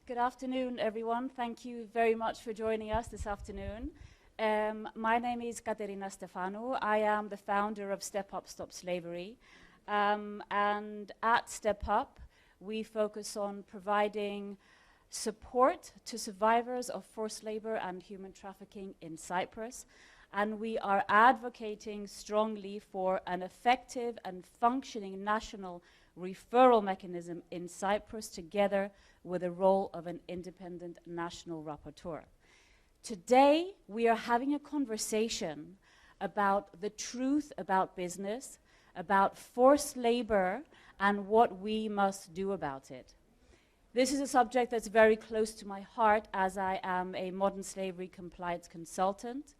Good afternoon, everyone. Thank you very much for joining us this afternoon. My name is Katerina Stephanou. I am the founder of Step Up, Stop Slavery. And at Step Up, we focus on providing support to survivors of forced labor and human trafficking in Cyprus. And we are advocating strongly for an effective and functioning national referral mechanism in Cyprus, together with the role of an independent national rapporteur. Today, we are having a conversation about the truth about business, about forced labor, and what we must do about it. This is a subject that's very close to my heart, as I am a modern slavery compliance consultant,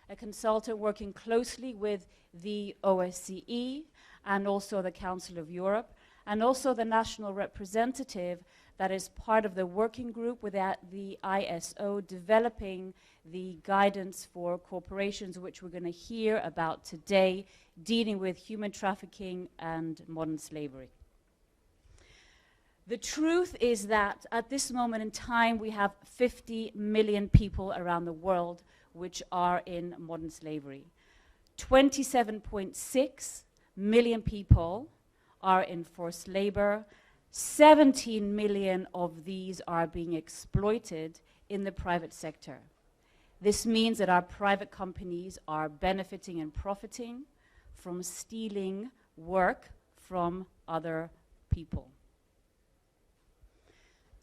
a consultant working closely with the OSCE and also the Council of Europe, and also the national representative that is part of the working group with the ISO developing the guidance for corporations, which we're going to hear about today, dealing with human trafficking and modern slavery. The truth is that at this moment in time, we have 50 million people around the world which are in modern slavery. 27.6 million people are in forced labor. 17 million of these are being exploited in the private sector. This means that our private companies are benefiting and profiting from stealing work from other people.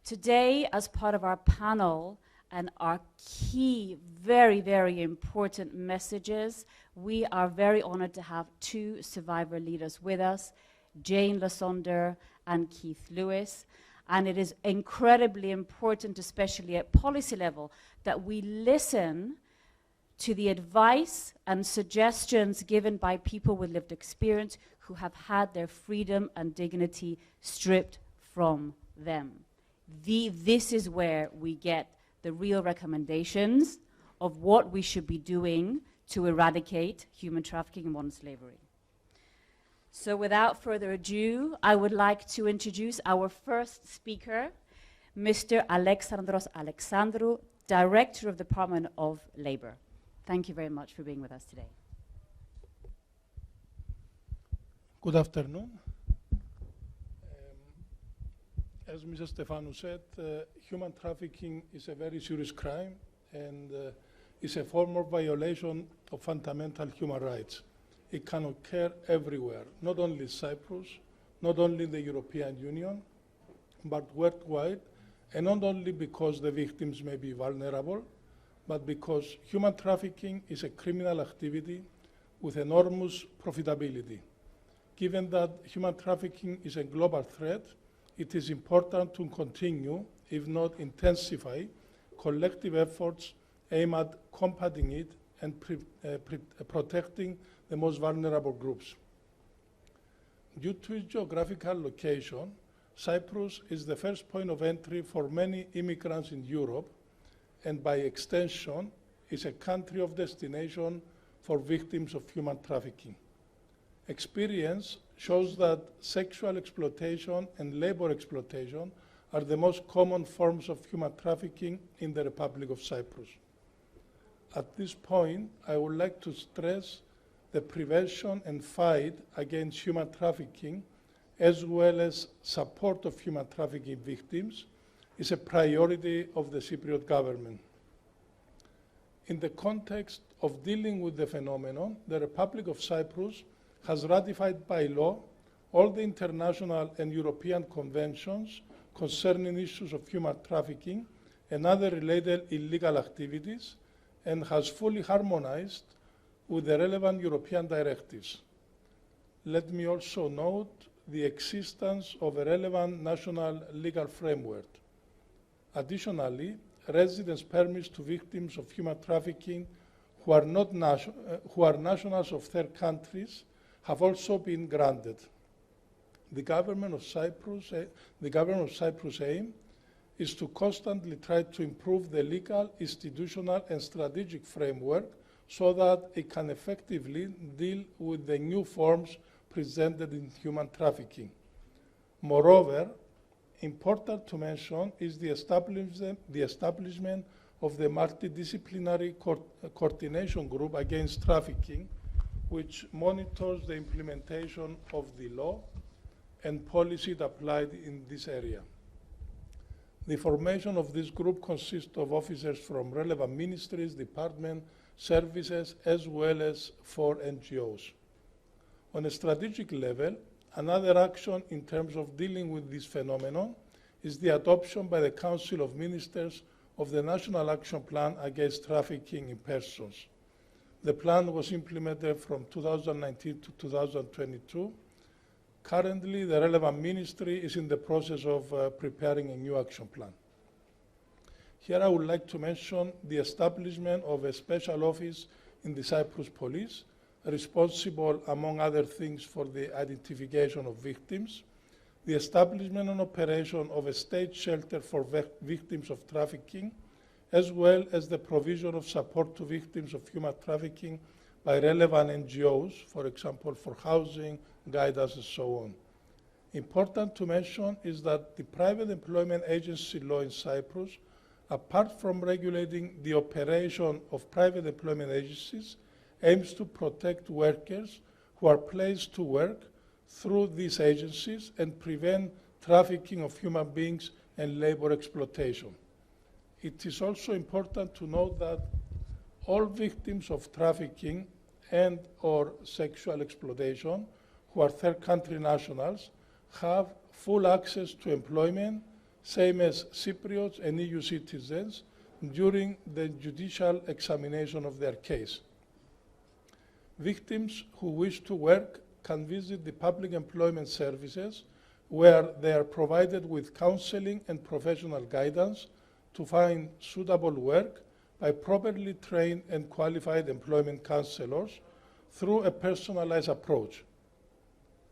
Today, as part of our panel and our key, very, very important messages, we are very honored to have two survivor leaders with us, Jane Lasonder and Keith Lewis. And it is incredibly important, especially at policy level, that we listen to the advice and suggestions given by people with lived experience who have had their freedom and dignity stripped from them. This is where we get the real recommendations of what we should be doing to eradicate human trafficking and modern slavery. So without further ado, I would like to introduce our first speaker, Mr. Alexandros Alexandrou, Director of the Department of Labor. Thank you very much for being with us today. Good afternoon. As Mrs. Stephanou said, human trafficking is a very serious crime and is a form of violation of fundamental human rights. It can occur everywhere, not only Cyprus, not only the European Union, but worldwide, and not only because the victims may be vulnerable, but because human trafficking is a criminal activity with enormous profitability. Given that human trafficking is a global threat, it is important to continue, if not intensify, collective efforts aimed at combating it and protecting the most vulnerable groups. Due to its geographical location, Cyprus is the first point of entry for many immigrants in Europe, and by extension, is a country of destination for victims of human trafficking. Experience shows that sexual exploitation and labor exploitation are the most common forms of human trafficking in the Republic of Cyprus. At this point, I would like to stress the prevention and fight against human trafficking, as well as support of human trafficking victims, is a priority of the Cypriot government. In the context of dealing with the phenomenon, the Republic of Cyprus has ratified by law all the international and European conventions concerning issues of human trafficking and other related illegal activities, and has fully harmonized with the relevant European directives. Let me also note the existence of a relevant national legal framework. Additionally, residence permits to victims of human trafficking who are nationals of third countries have also been granted. The government of Cyprus aim is to constantly try to improve the legal, institutional, and strategic framework so that it can effectively deal with the new forms presented in human trafficking. Moreover, Important to mention is the establishment of the multidisciplinary coordination group against trafficking, which monitors the implementation of the law and policies applied in this area. The formation of this group consists of officers from relevant ministries, departments, services, as well as 4 NGOs. On a strategic level, another action in terms of dealing with this phenomenon is the adoption by the Council of Ministers of the National Action Plan Against Trafficking in Persons. The plan was implemented from 2019 to 2022. Currently, the relevant ministry is in the process of preparing a new action plan. Here I would like to mention the establishment of a special office in the Cyprus Police, responsible, among other things, for the identification of victims, the establishment and operation of a state shelter for victims of trafficking, as well as the provision of support to victims of human trafficking by relevant NGOs, for example, for housing, guidance, and so on. Important to mention is that the private employment agency law in Cyprus, apart from regulating the operation of private employment agencies, aims to protect workers who are placed to work through these agencies and prevent trafficking of human beings and labor exploitation. It is also important to note that all victims of trafficking and or sexual exploitation who are third country nationals have full access to employment, same as Cypriots and EU citizens, during the judicial examination of their case. Victims who wish to work can visit the public employment services, where they are provided with counseling and professional guidance to find suitable work by properly trained and qualified employment counselors through a personalized approach.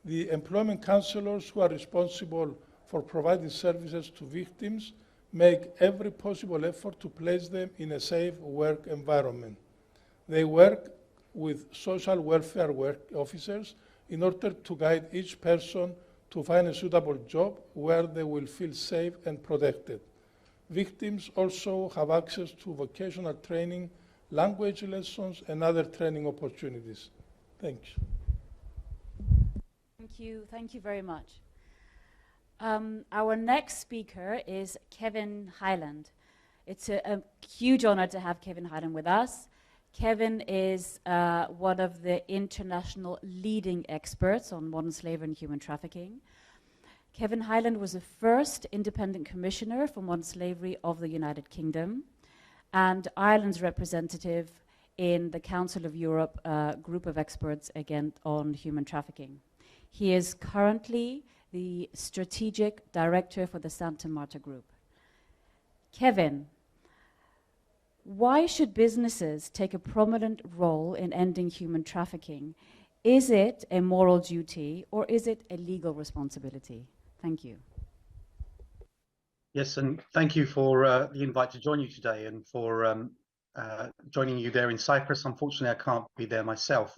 The employment counselors who are responsible for providing services to victims make every possible effort to place them in a safe work environment. They work with social welfare officers in order to guide each person to find a suitable job where they will feel safe and protected. Victims also have access to vocational training, language lessons, and other training opportunities. Thank you. Thank you very much. Our next speaker is Kevin Hyland. It's a huge honor to have Kevin Hyland with us. Kevin is one of the international leading experts on modern slavery and human trafficking. Kevin Hyland was the first independent commissioner for modern slavery of the United Kingdom and Ireland's representative in the Council of Europe group of experts again on human trafficking. He is currently the strategic director for the Santa Marta group. Kevin, why should businesses take a prominent role in ending human trafficking? Is it a moral duty or is it a legal responsibility? Thank you. Yes, and thank you for the invite to join you today and for joining you there in Cyprus. Unfortunately, I can't be there myself.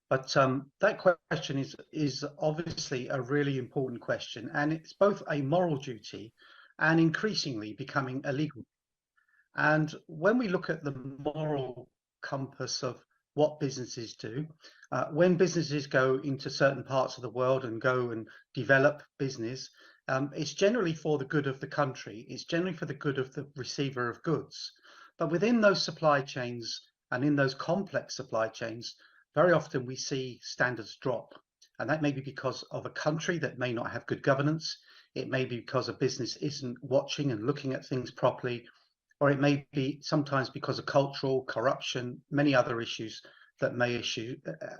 But that question is obviously a really important question, and it's both a moral duty and increasingly becoming illegal. And when we look at the moral compass of what businesses do, when businesses go into certain parts of the world and go and develop business, it's generally for the good of the country. It's generally for the good of the receiver of goods. But within those supply chains and in those complex supply chains, very often we see standards drop. And that may be because of a country that may not have good governance. It may be because a business isn't watching and looking at things properly. Or it may be sometimes because of cultural corruption, many other issues that may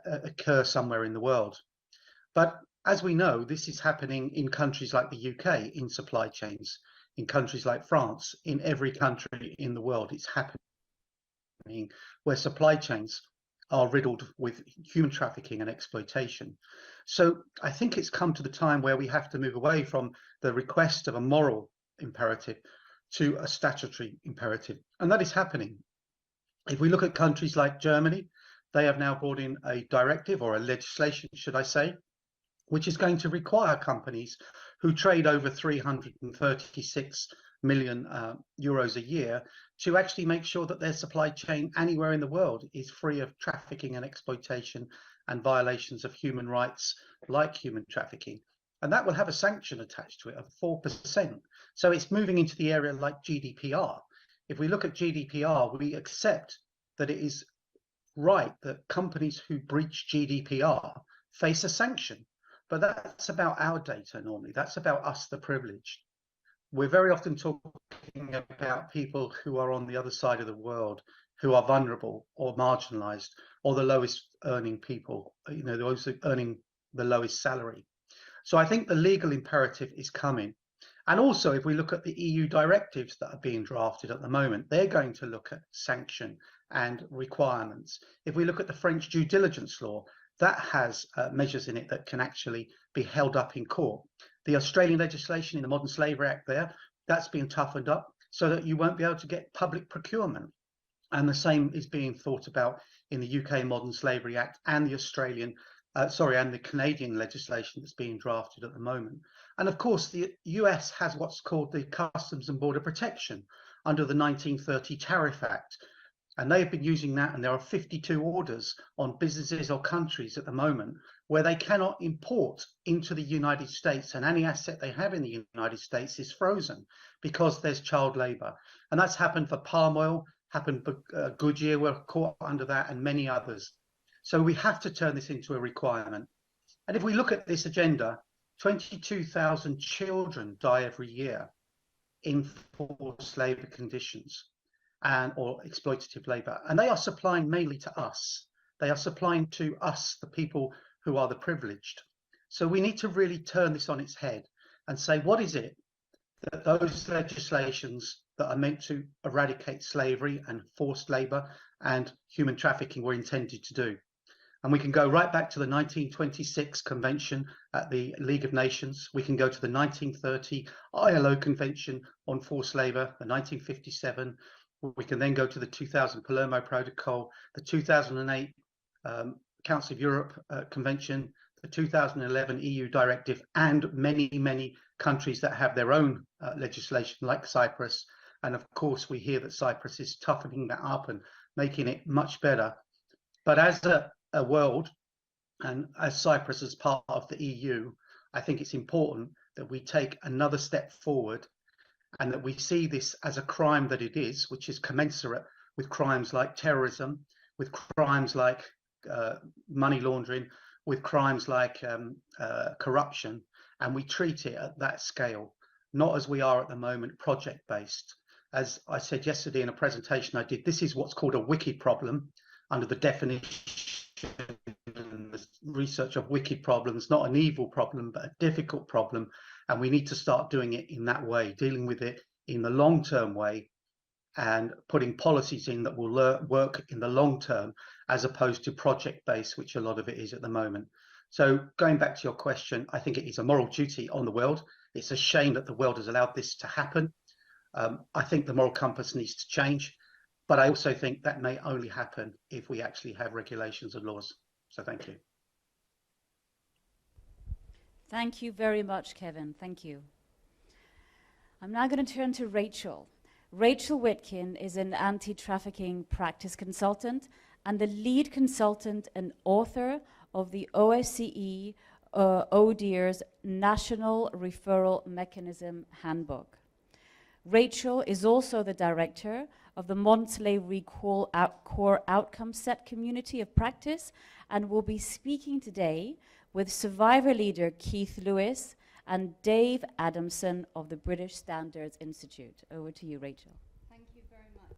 occur somewhere in the world. But as we know, this is happening in countries like the UK, in supply chains, in countries like France, in every country in the world. It's happening where supply chains are riddled with human trafficking and exploitation. So I think it's come to the time where we have to move away from the request of a moral imperative to a statutory imperative. And that is happening. If we look at countries like Germany, they have now brought in a directive or a legislation, should I say, which is going to require companies who trade over 336 million euros a year to actually make sure that their supply chain anywhere in the world is free of trafficking and exploitation and violations of human rights like human trafficking. And that will have a sanction attached to it of 4%. So it's moving into the area like GDPR. If we look at GDPR, we accept that it is right that companies who breach GDPR face a sanction. But that's about our data normally. That's about us, the privileged. We're very often talking about people who are on the other side of the world, who are vulnerable or marginalized, or the lowest earning people, you know, those earning the lowest salary. So I think the legal imperative is coming. And also, if we look at the EU directives that are being drafted at the moment, they're going to look at sanction and requirements. If we look at the French due diligence law, that has measures in it that can actually be held up in court. The Australian legislation in the Modern Slavery Act there, that's being toughened up so that you won't be able to get public procurement. And the same is being thought about in the UK Modern Slavery Act and the Australian, and the Canadian legislation that's being drafted at the moment. And of course, the US has what's called the Customs and Border Protection under the 1930 Tariff Act. And they've been using that, and there are 52 orders on businesses or countries at the moment where they cannot import into the United States, and any asset they have in the United States is frozen because there's child labor. And that's happened for palm oil, happened for Goodyear, were caught under that, and many others. So we have to turn this into a requirement. And if we look at this agenda, 22,000 children die every year in forced labor conditions or exploitative labor. And they are supplying mainly to us. They are supplying to us, the people who are the privileged. So we need to really turn this on its head and say, what is it that those legislations that are meant to eradicate slavery and forced labor and human trafficking were intended to do? And we can go right back to the 1926 Convention at the League of Nations. We can go to the 1930 ILO Convention on Forced Labor, the 1957. We can then go to the 2000 Palermo Protocol, the 2008 Council of Europe Convention, the 2011 EU Directive, and many, many countries that have their own legislation, like Cyprus. And of course, we hear that Cyprus is toughening that up and making it much better. But as a world, and as Cyprus as part of the EU, I think it's important that we take another step forward and that we see this as a crime that it is, which is commensurate with crimes like terrorism, with crimes like money laundering, with crimes like corruption, and we treat it at that scale, not as we are at the moment, project-based. As I said yesterday in a presentation I did, this is what's called a wicked problem under the definition and the research of wicked problems, not an evil problem, but a difficult problem. And we need to start doing it in that way, dealing with it in the long-term way and putting policies in that will work in the long term, as opposed to project-based, which a lot of it is at the moment. So going back to your question, I think it is a moral duty on the world. It's a shame that the world has allowed this to happen. I think the moral compass needs to change. But I also think that may only happen if we actually have regulations and laws. So thank you. Thank you very much, Kevin. Thank you. I'm now going to turn to Rachel. Rachel Witkin is an anti-trafficking practice consultant and the lead consultant and author of the OSCE ODIHR's National Referral Mechanism Handbook. Rachel is also the director of the Modern Slavery Core Outcome Set Community of Practice and will be speaking today with survivor leader Keith Lewis and Dave Adamson of the British Standards Institute. Over to you, Rachel. Thank you very much.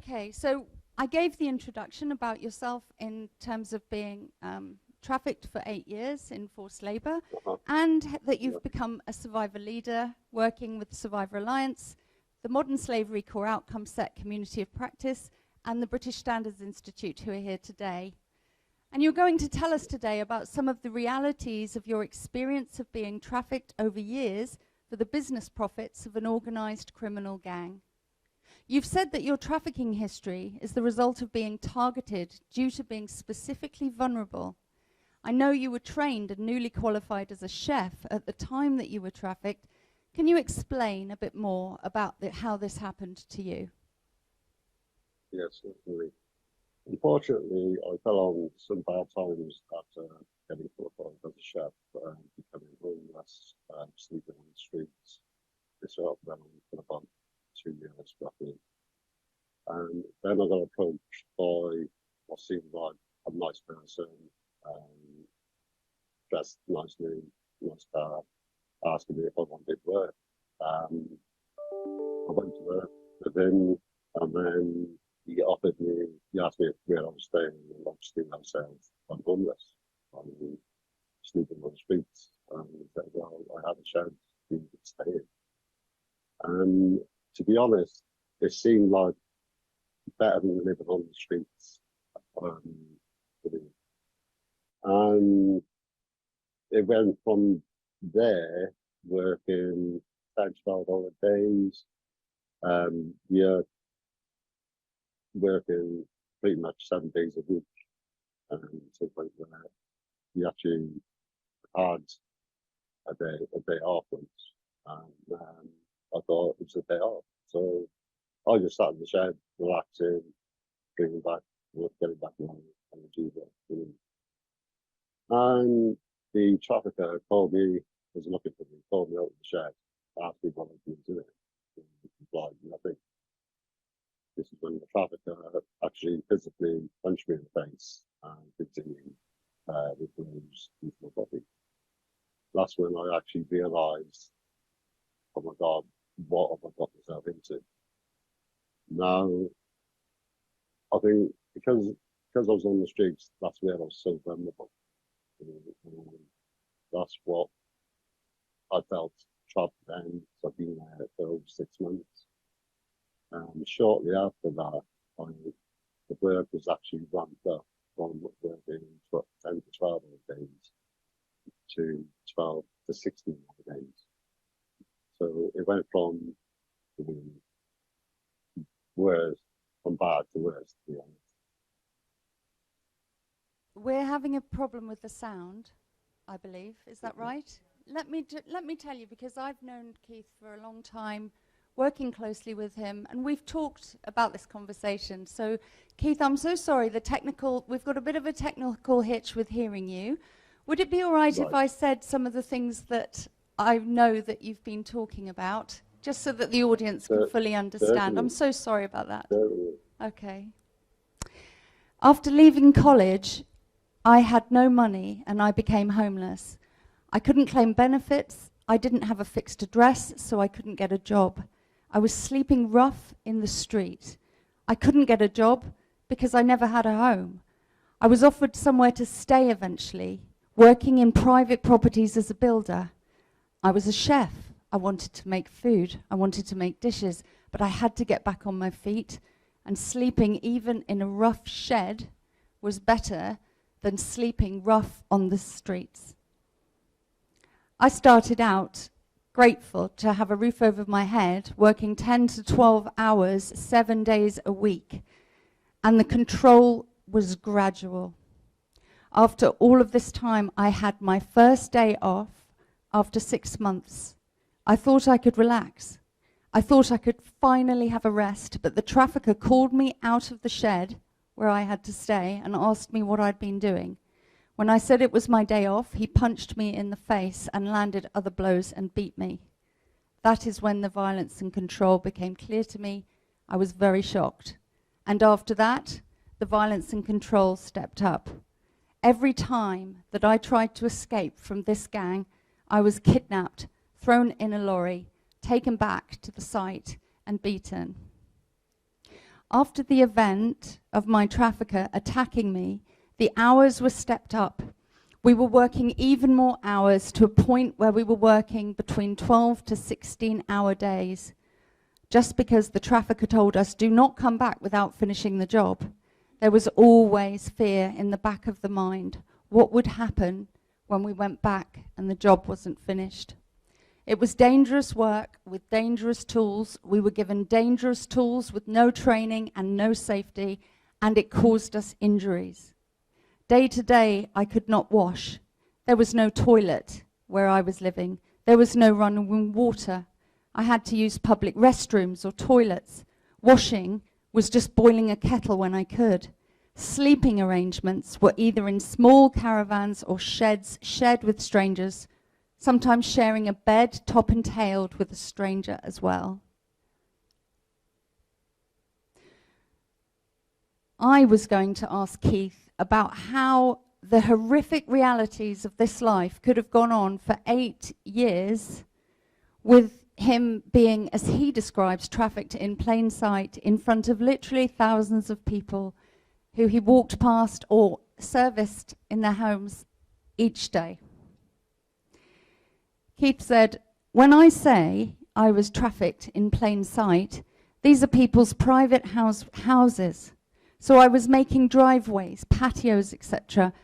Okay, so I gave the introduction about yourself in terms of being trafficked for 8 years in forced labor, and that you've become a survivor leader working with the Survivor Alliance, the Modern Slavery Core Outcome Set Community of Practice, and the British Standards Institute, who are here today. And you're going to tell us today about some of the realities of your experience of being trafficked over years for the business profits of an organized criminal gang. You've said that your trafficking history is the result of being targeted due to being specifically vulnerable. I know you were trained and newly qualified as a chef at the time that you were trafficked. Can you explain a bit more about how this happened to you? Yes, certainly. Unfortunately, I fell on some bad times after getting qualified as a chef, becoming homeless, sleeping on the streets. This sort of went on for about 2 years roughly. And then I got approached by what seemed like a nice person, dressed nicely, nice car, asking me if I wanted work. I went to work with him, and then he asked me where I was staying, and obviously I said I'm homeless, I'm sleeping on the streets. And he said, well, I have a shed, you can stay in. And to be honest, it seemed like better than living on the streets. And it went from there, working 10, 12-hour days, working pretty much 7 days a week, to the point where we actually had a day off once, and I thought it was a day off. So I just sat in the shed, relaxing, getting back on energy. And the trafficker called me, was looking for me, called me out of the shed, asked me what I was doing. I replied, nothing. This is when the trafficker actually physically punched me in the face and continued with blows into my body. That's when I actually realised, oh my God, what have I got myself into? Now, I think because I was on the streets, that's where I was so vulnerable. That's what I felt trapped then. I've been there for over 6 months. Shortly after that, the work was actually ramped up from working 10 to 12 hour days to 12 to 16 hour days. So it went from worse, from bad to worse, to be honest. We're having a problem with the sound, I believe. Is that right? Let me tell you, because I've known Keith for a long time, working closely with him, and we've talked about this conversation. So, Keith, I'm so sorry. We've got a bit of a technical hitch with hearing you. Would it be all right if I said some of the things that I know that you've been talking about, just so that the audience can fully understand? Certainly. I'm so sorry about that. Certainly. Okay. After leaving college, I had no money and I became homeless. I couldn't claim benefits. I didn't have a fixed address, so I couldn't get a job. I was sleeping rough in the street. I couldn't get a job because I never had a home. I was offered somewhere to stay eventually, working in private properties as a builder. I was a chef. I wanted to make food. I wanted to make dishes, but I had to get back on my feet, and sleeping even in a rough shed was better than sleeping rough on the streets. I started out grateful to have a roof over my head, working 10 to 12 hours, 7 days a week, and the control was gradual. After all of this time, I had my first day off after 6 months. I thought I could relax. I thought I could finally have a rest, but the trafficker called me out of the shed where I had to stay and asked me what I'd been doing. When I said it was my day off, he punched me in the face and landed other blows and beat me. That is when the violence and control became clear to me. I was very shocked. And after that, the violence and control stepped up. Every time that I tried to escape from this gang, I was kidnapped, thrown in a lorry, taken back to the site and beaten. After the event of my trafficker attacking me, the hours were stepped up. We were working even more hours, to a point where we were working between 12 to 16-hour days, just because the trafficker told us, do not come back without finishing the job. There was always fear in the back of the mind. What would happen when we went back and the job wasn't finished? It was dangerous work with dangerous tools. We were given dangerous tools with no training and no safety, and it caused us injuries. Day to day, I could not wash. There was no toilet where I was living. There was no running water. I had to use public restrooms or toilets. Washing was just boiling a kettle when I could. Sleeping arrangements were either in small caravans or sheds shared with strangers, sometimes sharing a bed top and tailed with a stranger as well. I was going to ask Keith about how the horrific realities of this life could have gone on for 8 years with him being, as he describes, trafficked in plain sight in front of literally thousands of people who he walked past or serviced in their homes each day. Keith said, when I say I was trafficked in plain sight, these are people's private houses. So I was making driveways, patios, etc.,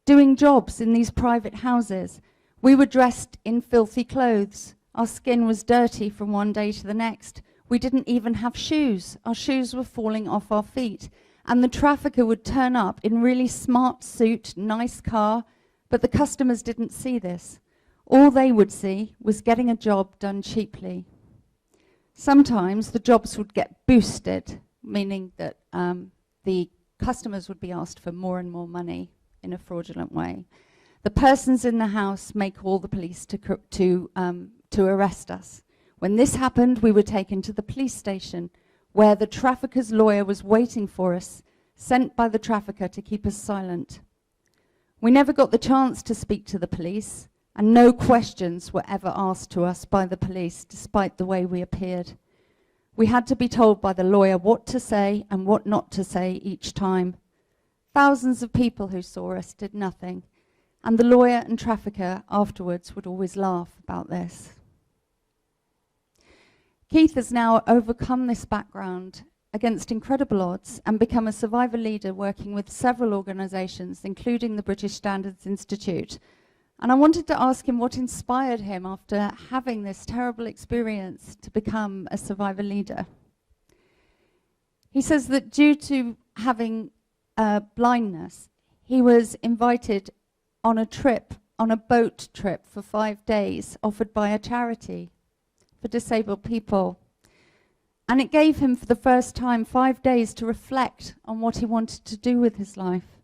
doing jobs in these private houses. We were dressed in filthy clothes. Our skin was dirty from one day to the next. We didn't even have shoes. Our shoes were falling off our feet. And the trafficker would turn up in really smart suit, nice car, but the customers didn't see this. All they would see was getting a job done cheaply. Sometimes the jobs would get boosted, meaning that the customers would be asked for more and more money in a fraudulent way. The persons in the house may call the police to arrest us. When this happened, we were taken to the police station, where the trafficker's lawyer was waiting for us, sent by the trafficker to keep us silent. We never got the chance to speak to the police, and no questions were ever asked to us by the police, despite the way we appeared. We had to be told by the lawyer what to say and what not to say each time. Thousands of people who saw us did nothing, and the lawyer and trafficker afterwards would always laugh about this. Keith has now overcome this background against incredible odds and become a survivor leader working with several organisations, including the British Standards Institute. And I wanted to ask him what inspired him after having this terrible experience to become a survivor leader. He says that due to having blindness, he was invited on a trip, on a boat trip for 5 days, offered by a charity for disabled people. And it gave him, for the first time, 5 days to reflect on what he wanted to do with his life.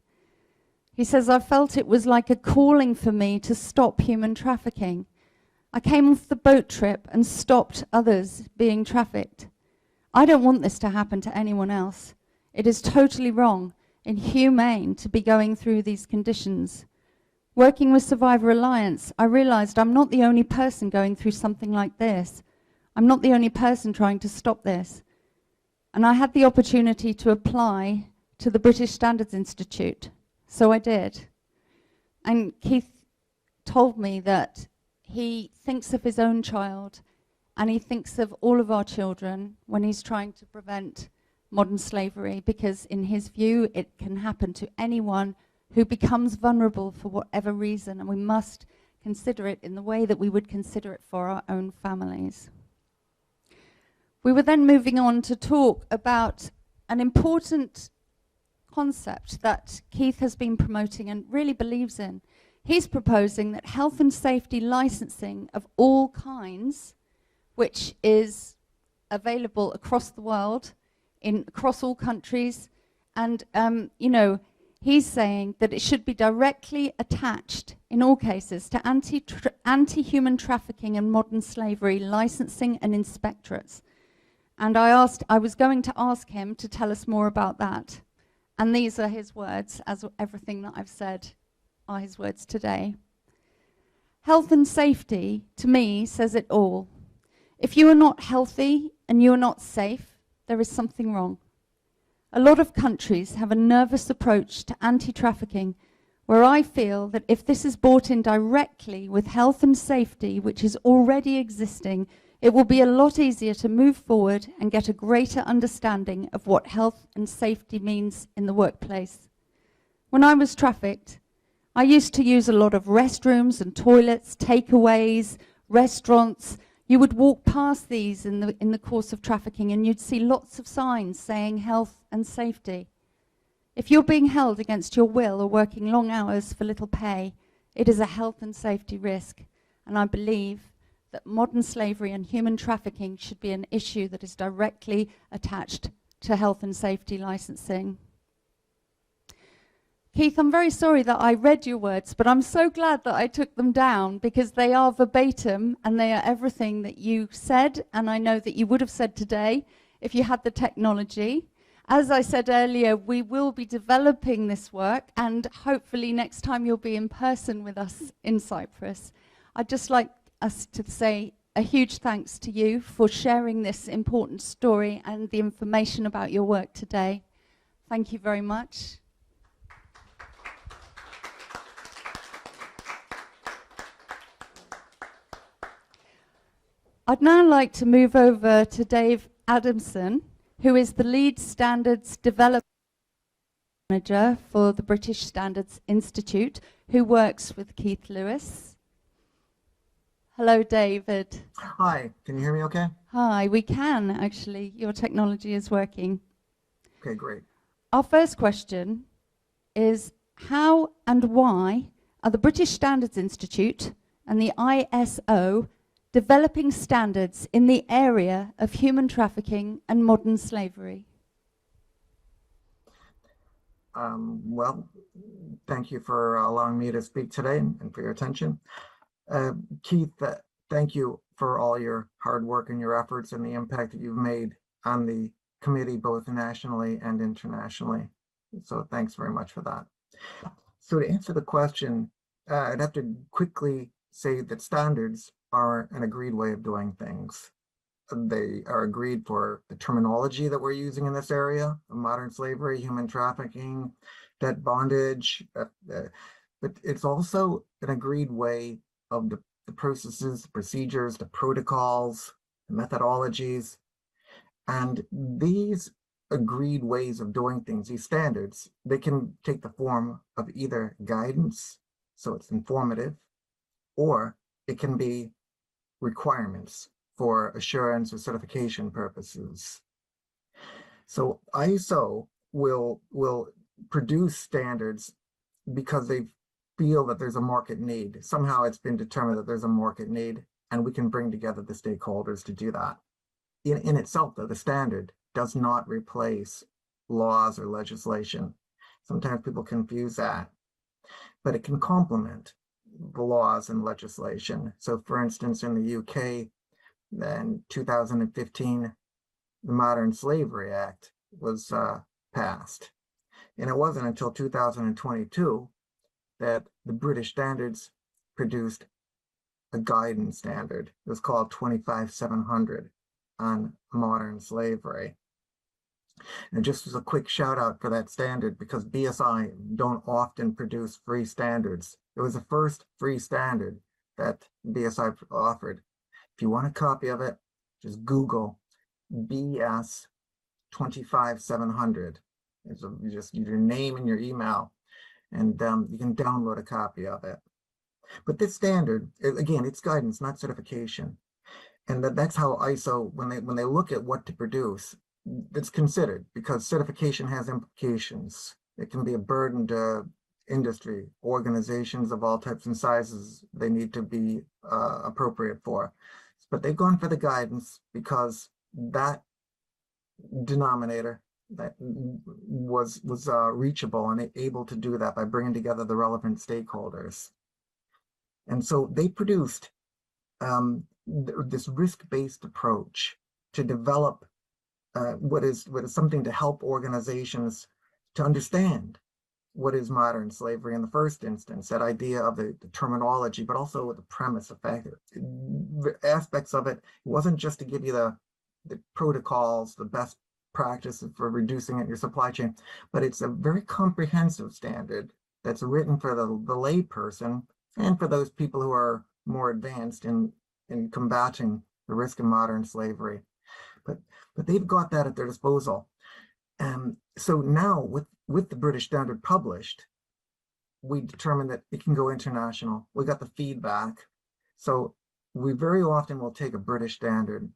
He says, I felt it was like a calling for me to stop human trafficking. I came off the boat trip and stopped others being trafficked. I don't want this to happen to anyone else. It is totally wrong, inhumane to be going through these conditions. Working with Survivor Alliance, I realized I'm not the only person going through something like this. I'm not the only person trying to stop this. And I had the opportunity to apply to the British Standards Institute. So I did. And Keith told me that he thinks of his own child and he thinks of all of our children when he's trying to prevent modern slavery, because in his view it can happen to anyone who becomes vulnerable for whatever reason, and we must consider it in the way that we would consider it for our own families. We were then moving on to talk about an important concept that Keith has been promoting and really believes in. He's proposing that health and safety licensing of all kinds, which is available across the world, across all countries, and he's saying that it should be directly attached in all cases to anti-human trafficking and modern slavery licensing and inspectorates. And I was going to ask him to tell us more about that. And these are his words, as everything that I've said are his words today. Health and safety, to me, says it all. If you are not healthy and you are not safe, there is something wrong. A lot of countries have a nervous approach to anti-trafficking, where I feel that if this is brought in directly with health and safety, which is already existing, it will be a lot easier to move forward and get a greater understanding of what health and safety means in the workplace. When I was trafficked, I used to use a lot of restrooms and toilets, takeaways, restaurants. You would walk past these in the course of trafficking, and you'd see lots of signs saying health and safety. If you're being held against your will or working long hours for little pay, it is a health and safety risk. And I believe that modern slavery and human trafficking should be an issue that is directly attached to health and safety licensing. Keith, I'm very sorry that I read your words, but I'm so glad that I took them down, because they are verbatim and they are everything that you said, and I know that you would have said today if you had the technology. As I said earlier, we will be developing this work, and hopefully next time you'll be in person with us in Cyprus. I'd just like us to say a huge thanks to you for sharing this important story and the information about your work today. Thank you very much. I'd now like to move over to Dave Adamson, who is the lead standards development manager for the British Standards Institute, who works with Keith Lewis. Hello, David. Hi, can you hear me okay? Hi, we can actually. Your technology is working. Okay, great. Our first question is, how and why are the British Standards Institute and the ISO developing standards in the area of human trafficking and modern slavery? Well, thank you for allowing me to speak today and for your attention. Keith, thank you for all your hard work and your efforts and the impact that you've made on the committee, both nationally and internationally. So thanks very much for that. So to answer the question, I'd have to quickly say that standards are an agreed way of doing things. They are agreed for the terminology that we're using in this area of modern slavery, human trafficking, debt bondage, but it's also an agreed way of the processes, the procedures, the protocols, the methodologies. And these agreed ways of doing things, these standards, they can take the form of either guidance, so it's informative, or it can be requirements for assurance or certification purposes. So ISO will produce standards because they feel that there's a market need. Somehow it's been determined that there's a market need, and we can bring together the stakeholders to do that. In itself, though, the standard does not replace laws or legislation. Sometimes people confuse that, but it can complement the laws and legislation. So for instance, in the UK, in 2015, the Modern Slavery Act was passed. And it wasn't until 2022 that the British standards produced a guidance standard. It was called 25700 on modern slavery. And just as a quick shout out for that standard, because BSI don't often produce free standards. It was the first free standard that BSI offered. If you want a copy of it, just Google BS 25700. So you just use your name and your email, and you can download a copy of it. But this standard, again, it's guidance, not certification. And that's how ISO, when they look at what to produce, it's considered, because certification has implications. It can be a burden to industry, organizations of all types and sizes they need to be appropriate for. But they've gone for the guidance because that denominator that was reachable, and able to do that by bringing together the relevant stakeholders. And so they produced this risk-based approach to develop what is something to help organizations to understand what is modern slavery in the first instance, that idea of the terminology, but also the premise of fact. Aspects of it, it wasn't just to give you the protocols, the best practices for reducing it in your supply chain, but it's a very comprehensive standard that's written for the lay person and for those people who are more advanced in combating the risk of modern slavery. But they've got that at their disposal. So now with the British Standard published, we determined that it can go international. We got the feedback. So we very often will take a British standard,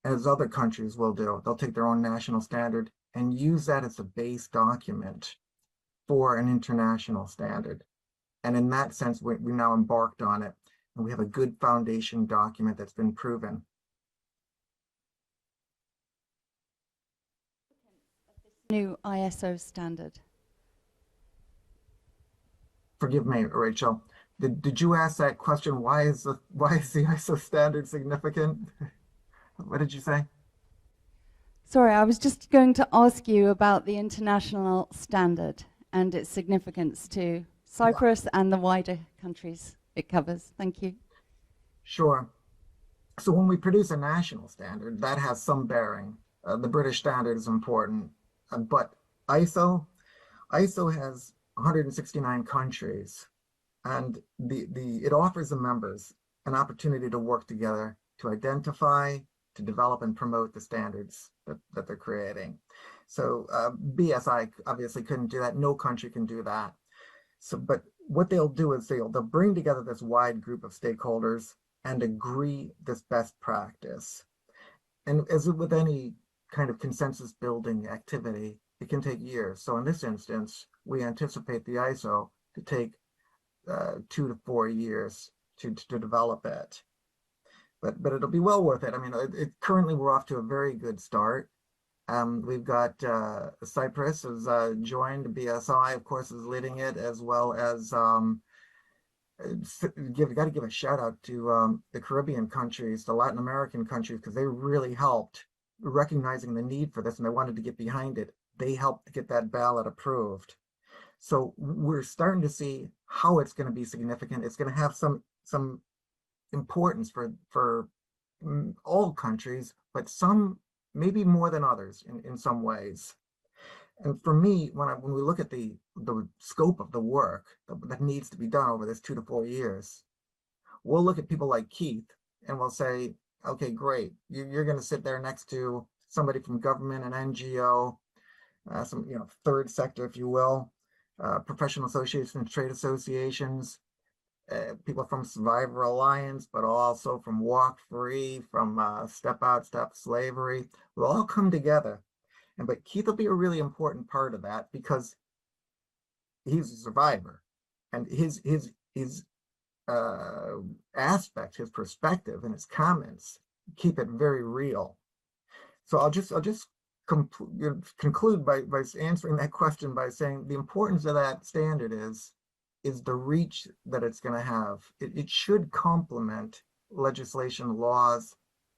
as other countries will do. They'll take their own national standard and use that as a base document for an international standard. And in that sense, we now embarked on it, and we have a good foundation document that's been proven. New ISO standard. Forgive me, Rachel. Did you ask that question? Why is the ISO standard significant? What did you say? Sorry, I was just going to ask you about the international standard and its significance to Cyprus and the wider countries it covers. Thank you. Sure. So when we produce a national standard, that has some bearing. The British standard is important, but ISO has 169 countries, and it offers the members an opportunity to work together to identify, to develop and promote the standards that they're creating. So BSI obviously couldn't do that. No country can do that. So, but what they'll do is they'll bring together this wide group of stakeholders and agree this best practice. And as with any kind of consensus building activity, it can take years. So in this instance, we anticipate the ISO to take 2 to 4 years to develop it. But it'll be well worth it. I mean, currently we're off to a very good start. We've got Cyprus has joined. BSI, of course, is leading it, as well as got to give a shout out to the Caribbean countries, the Latin American countries, because they really helped recognizing the need for this, and they wanted to get behind it. They helped to get that ballot approved. So we're starting to see how it's going to be significant. It's going to have some importance for all countries, but some maybe more than others in some ways. And for me, when we look at the scope of the work that needs to be done over this 2 to 4 years, we'll look at people like Keith and we'll say, okay, great. You're going to sit there next to somebody from government, an NGO, some third sector, if you will, professional associations, trade associations, people from Survivor Alliance, but also from Walk Free, from Step Out, Stop Slavery. We'll all come together. But Keith will be a really important part of that because he's a survivor, and his aspect, his perspective, and his comments keep it very real. So I'll just conclude by answering that question by saying the importance of that standard is the reach that it's going to have. It should complement legislation, laws,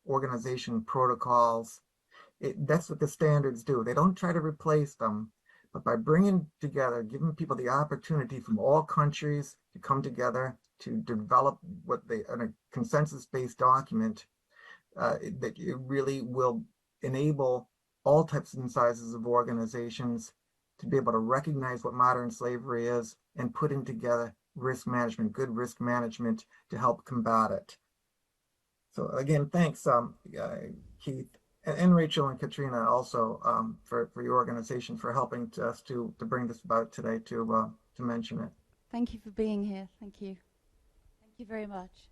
organization protocols. That's what the standards do. They don't try to replace them, but by bringing together, giving people the opportunity from all countries to come together to develop a consensus-based document, that it really will enable all types and sizes of organizations to be able to recognize what modern slavery is and putting together risk management, good risk management to help combat it. So again, thanks, Keith. And Rachel and Katerina also for your organization for helping us to bring this about today to mention it. Thank you for being here. Thank you. Thank you very much.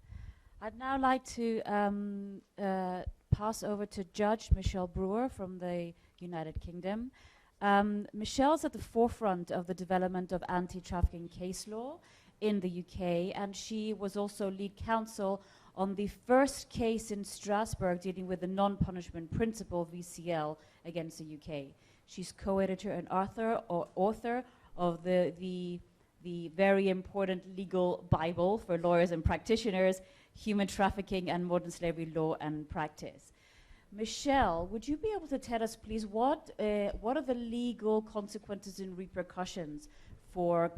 I'd now like to pass over to Judge Michelle Brewer from the United Kingdom. Michelle's at the forefront of the development of anti-trafficking case law in the UK, and she was also lead counsel on the first case in Strasbourg dealing with the non-punishment principle, VCL, against the UK. She's co-editor and author of the very important legal Bible for lawyers and practitioners, Human Trafficking and Modern Slavery Law and Practice. Michelle, would you be able to tell us, please, what are the legal consequences and repercussions for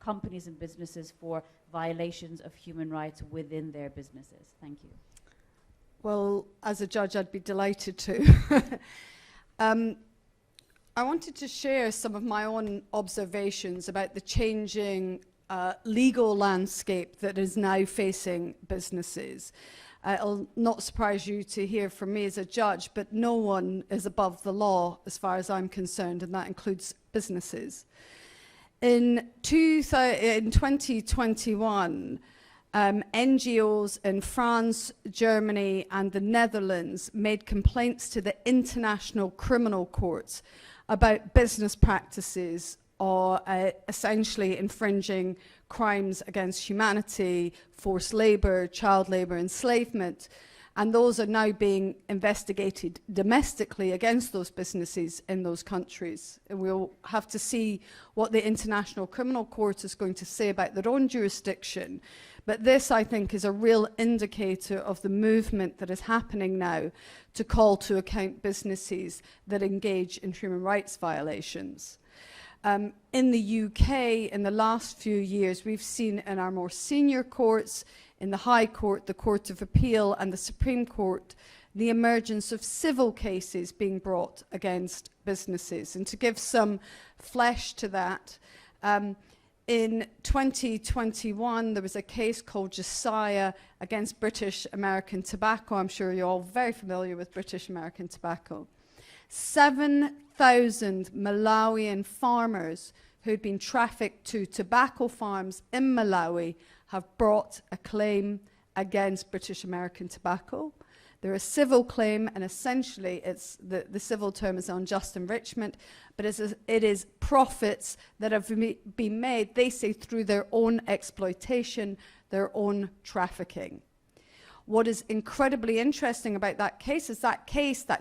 companies and businesses for violations of human rights within their businesses? Thank you. Well, as a judge, I'd be delighted to. I wanted to share some of my own observations about the changing legal landscape that is now facing businesses. It'll not surprise you to hear from me as a judge, but no one is above the law as far as I'm concerned, and that includes businesses. In 2021, NGOs in France, Germany, and the Netherlands made complaints to the International Criminal Court about business practices or essentially infringing crimes against humanity, forced labor, child labor, enslavement. And those are now being investigated domestically against those businesses in those countries. And we'll have to see what the International Criminal Court is going to say about their own jurisdiction. But this, I think, is a real indicator of the movement that is happening now to call to account businesses that engage in human rights violations. In the UK, in the last few years, we've seen in our more senior courts, in the High Court, the Court of Appeal, and the Supreme Court, the emergence of civil cases being brought against businesses. And to give some flesh to that, in 2021, there was a case called Josiah against British American Tobacco. I'm sure you're all very familiar with British American Tobacco. 7,000 Malawian farmers who'd been trafficked to tobacco farms in Malawi have brought a claim against British American Tobacco. They're a civil claim, and essentially it's the civil term is unjust enrichment, but it is profits that have been made, they say, through their own exploitation, their own trafficking. What is incredibly interesting about that case is that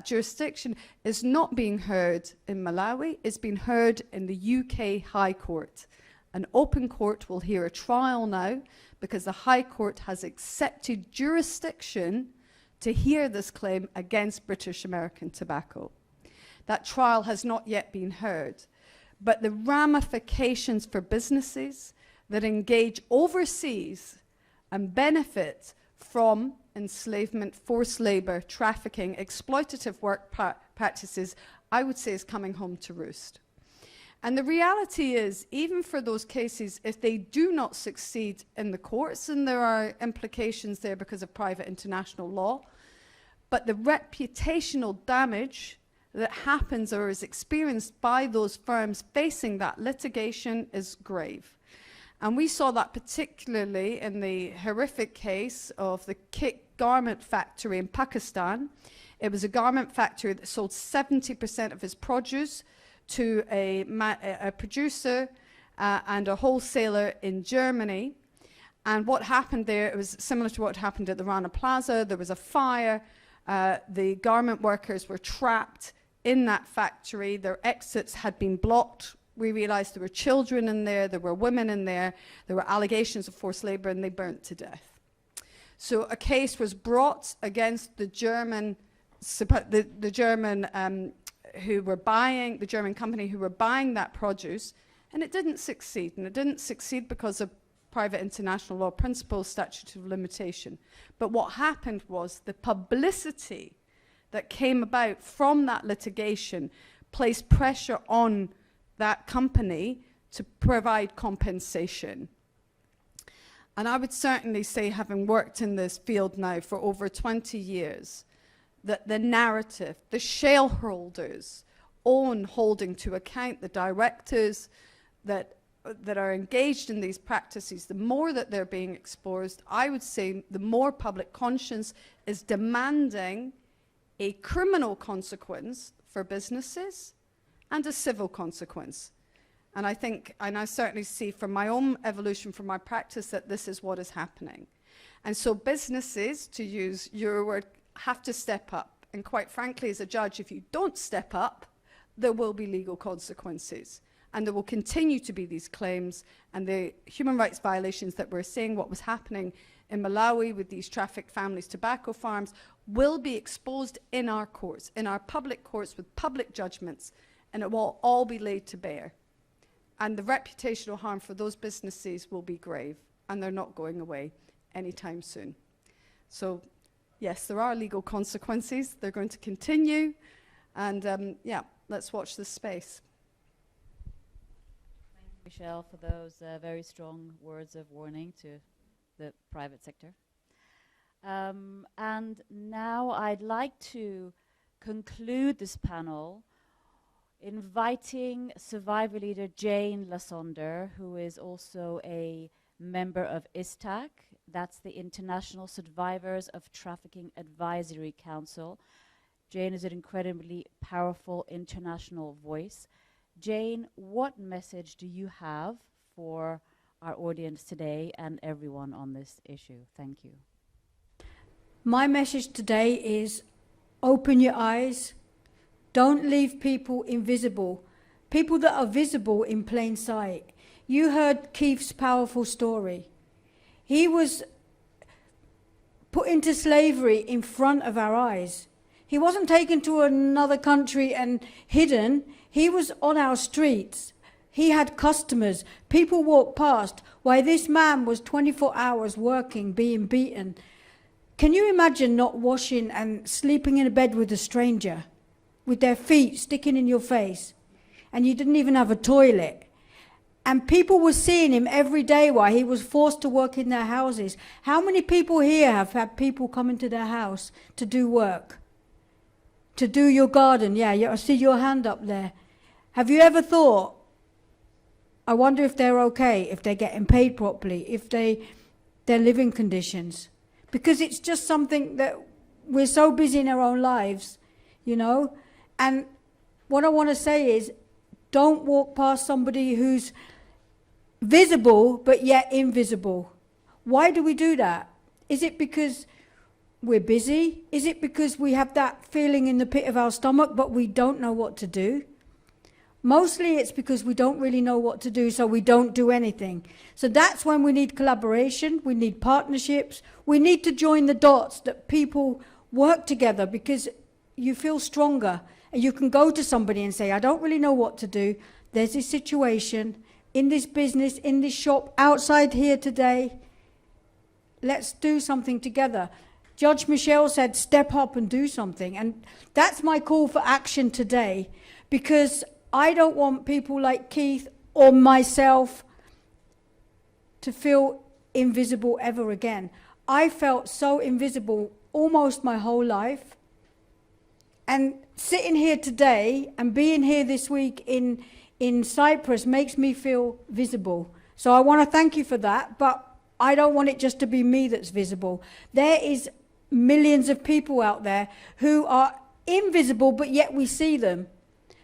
jurisdiction is not being heard in Malawi, it's being heard in the UK High Court. An open court will hear a trial now because the High Court has accepted jurisdiction to hear this claim against British American Tobacco. That trial has not yet been heard, but the ramifications for businesses that engage overseas and benefit from enslavement, forced labor, trafficking, exploitative work practices, I would say is coming home to roost. And the reality is, even for those cases, if they do not succeed in the courts, and there are implications there because of private international law, but the reputational damage that happens or is experienced by those firms facing that litigation is grave. And we saw that particularly in the horrific case of the Kik garment factory in Pakistan. It was a garment factory that sold 70% of its produce to a producer and a wholesaler in Germany. And what happened there, it was similar to what happened at the Rana Plaza. There was a fire. The garment workers were trapped in that factory. Their exits had been blocked. We realized there were children in there, there were women in there, there were allegations of forced labor, and they burnt to death. So a case was brought against the German who were buying, the German company who were buying that produce, and it didn't succeed. And it didn't succeed because of private international law principles, statute of limitation. But what happened was the publicity that came about from that litigation placed pressure on that company to provide compensation. And I would certainly say, having worked in this field now for over 20 years, that the narrative, the shareholders own holding to account the directors that are engaged in these practices, the more that they're being exposed, I would say the more public conscience is demanding a criminal consequence for businesses and a civil consequence. And I think, and I certainly see from my own evolution, from my practice, that this is what is happening. And so businesses, to use your word, have to step up. And quite frankly, as a judge, if you don't step up, there will be legal consequences. And there will continue to be these claims and the human rights violations that we're seeing, what was happening in Malawi with these trafficked families' tobacco farms, will be exposed in our courts, in our public courts with public judgments, and it will all be laid to bear. And the reputational harm for those businesses will be grave, and they're not going away anytime soon. So, yes, there are legal consequences. They're going to continue, and yeah, let's watch this space. Thank you, Michelle, for those very strong words of warning to the private sector. And now I'd like to conclude this panel inviting survivor leader Jane Lasonder, who is also a member of ISTAC, That's the International Survivors of Trafficking Advisory Council. Jane is an incredibly powerful international voice. Jane, what message do you have for our audience today and everyone on this issue? Thank you. My message today is open your eyes. Don't leave people invisible. People that are visible in plain sight. You heard Keith's powerful story. He was put into slavery in front of our eyes. He wasn't taken to another country and hidden. He was on our streets. He had customers. People walked past while this man was 24 hours working, being beaten. Can you imagine not washing and sleeping in a bed with a stranger, with their feet sticking in your face, and you didn't even have a toilet? And people were seeing him every day while he was forced to work in their houses. How many people here have had people come into their house to do work? To do your garden? Yeah, I see your hand up there. Have you ever thought, I wonder if they're okay, if they're getting paid properly, if their living conditions? Because it's just something that we're so busy in our own lives, you know? And what I want to say is, don't walk past somebody who's visible but yet invisible. Why do we do that? Is it because we're busy? Is it because we have that feeling in the pit of our stomach but we don't know what to do? Mostly it's because we don't really know what to do, so we don't do anything. So that's when we need collaboration, we need partnerships, we need to join the dots, that people work together, because you feel stronger and you can go to somebody and say, I don't really know what to do. There's this situation in this business, in this shop, outside here today. Let's do something together. Judge Michelle said, step up and do something. And that's my call for action today, because I don't want people like Keith or myself to feel invisible ever again. I felt so invisible almost my whole life. And sitting here today and being here this week in Cyprus makes me feel visible. So I want to thank you for that, but I don't want it just to be me that's visible. There is millions of people out there who are invisible, but yet we see them.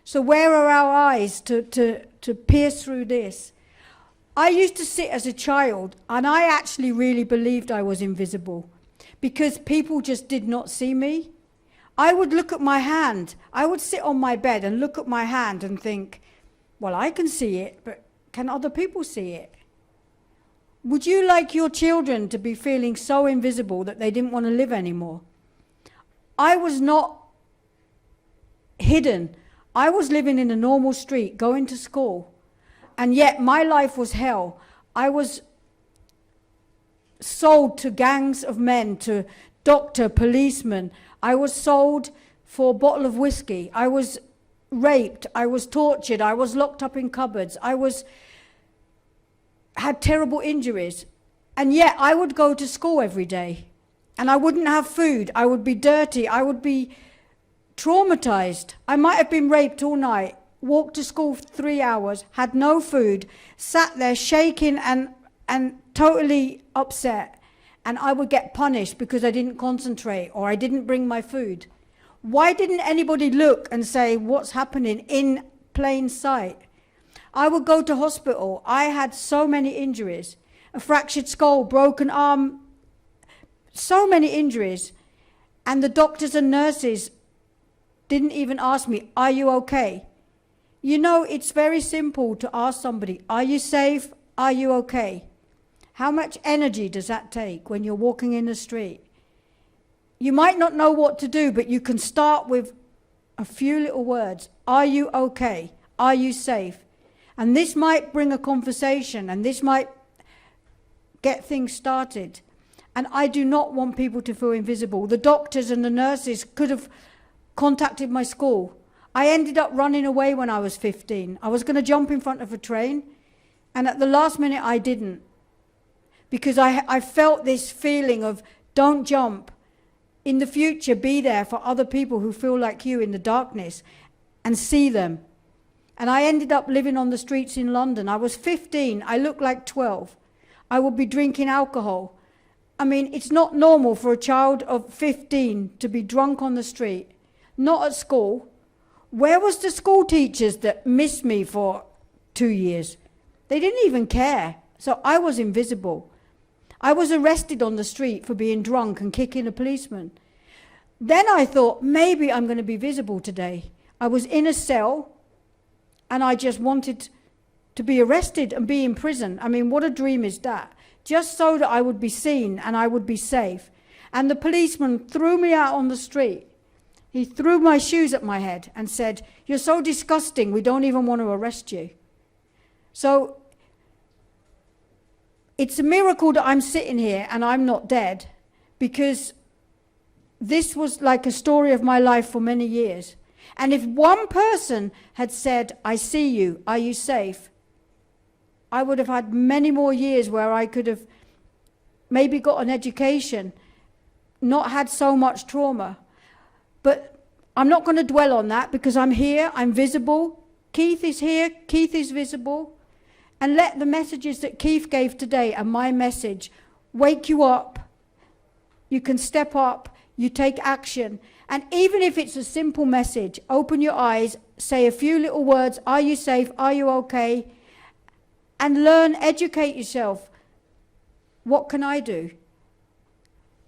So where are our eyes to pierce through this? I used to sit as a child, and I actually really believed I was invisible because people just did not see me. I would look at my hand. I would sit on my bed and look at my hand and think, well, I can see it, but can other people see it? Would you like your children to be feeling so invisible that they didn't want to live anymore? I was not hidden. I was living in a normal street, going to school, and yet my life was hell. I was sold to gangs of men, to doctor, policemen. I was sold for a bottle of whiskey. I was raped. I was tortured. I was locked up in cupboards. Had terrible injuries. And yet I would go to school every day, and I wouldn't have food. I would be dirty. I would be traumatized. I might have been raped all night, walked to school for 3 hours, had no food, sat there shaking and totally upset, and I would get punished because I didn't concentrate or I didn't bring my food. Why didn't anybody look and say what's happening in plain sight? I would go to hospital. I had so many injuries, a fractured skull, broken arm, so many injuries, and the doctors and nurses didn't even ask me, are you okay? You know, it's very simple to ask somebody, are you safe? Are you okay? How much energy does that take when you're walking in the street? You might not know what to do, but you can start with a few little words. Are you okay? Are you safe? And this might bring a conversation, and this might get things started. And I do not want people to feel invisible. The doctors and the nurses could have contacted my school. I ended up running away when I was 15. I was going to jump in front of a train, and at the last minute I didn't, because I felt this feeling of, don't jump. In the future, be there for other people who feel like you in the darkness and see them. And I ended up living on the streets in London. I was 15. I looked like 12. I would be drinking alcohol. I mean, it's not normal for a child of 15 to be drunk on the street, not at school. Where was the school teachers that missed me for 2 years? They didn't even care. So I was invisible. I was arrested on the street for being drunk and kicking a policeman. Then I thought, maybe I'm going to be visible today. I was in a cell and I just wanted to be arrested and be in prison. I mean, what a dream is that? Just so that I would be seen and I would be safe. And the policeman threw me out on the street. He threw my shoes at my head and said, "You're so disgusting, we don't even want to arrest you." So it's a miracle that I'm sitting here and I'm not dead, because this was like a story of my life for many years. And if one person had said, "I see you, are you safe?" I would have had many more years where I could have maybe got an education, not had so much trauma. But I'm not going to dwell on that, because I'm here, I'm visible. Keith is here, Keith is visible. And let the messages that Keith gave today and my message wake you up. You can step up, you take action. And even if it's a simple message, open your eyes, say a few little words, "Are you safe? Are you okay?" And learn, educate yourself. What can I do?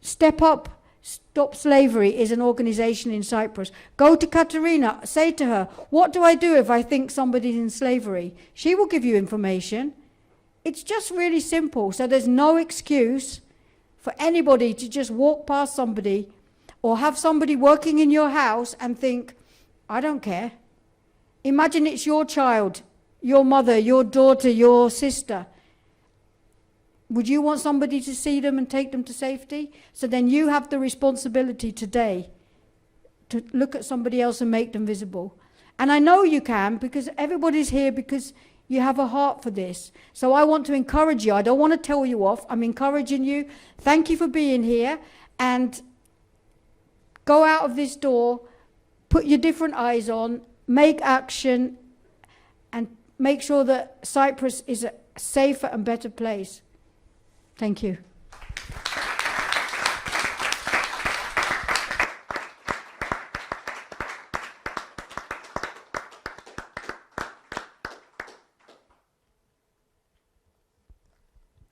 Step Up, Stop Slavery is an organization in Cyprus. Go to Katerina, say to her, "What do I do if I think somebody's in slavery?" She will give you information. It's just really simple. So there's no excuse for anybody to just walk past somebody or have somebody working in your house and think, "I don't care." Imagine it's your child, your mother, your daughter, your sister. Would you want somebody to see them and take them to safety? So then you have the responsibility today to look at somebody else and make them visible. And I know you can, because everybody's here because you have a heart for this. So I want to encourage you. I don't want to tell you off. I'm encouraging you. Thank you for being here. And go out of this door, put your different eyes on, make action, and make sure that Cyprus is a safer and better place. Thank you.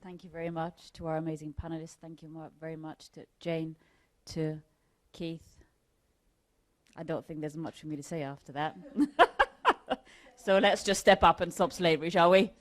Thank you very much to our amazing panelists. Thank you very much to Jane, to Keith. I don't think there's much for me to say after that. So let's just step up and stop slavery, shall we?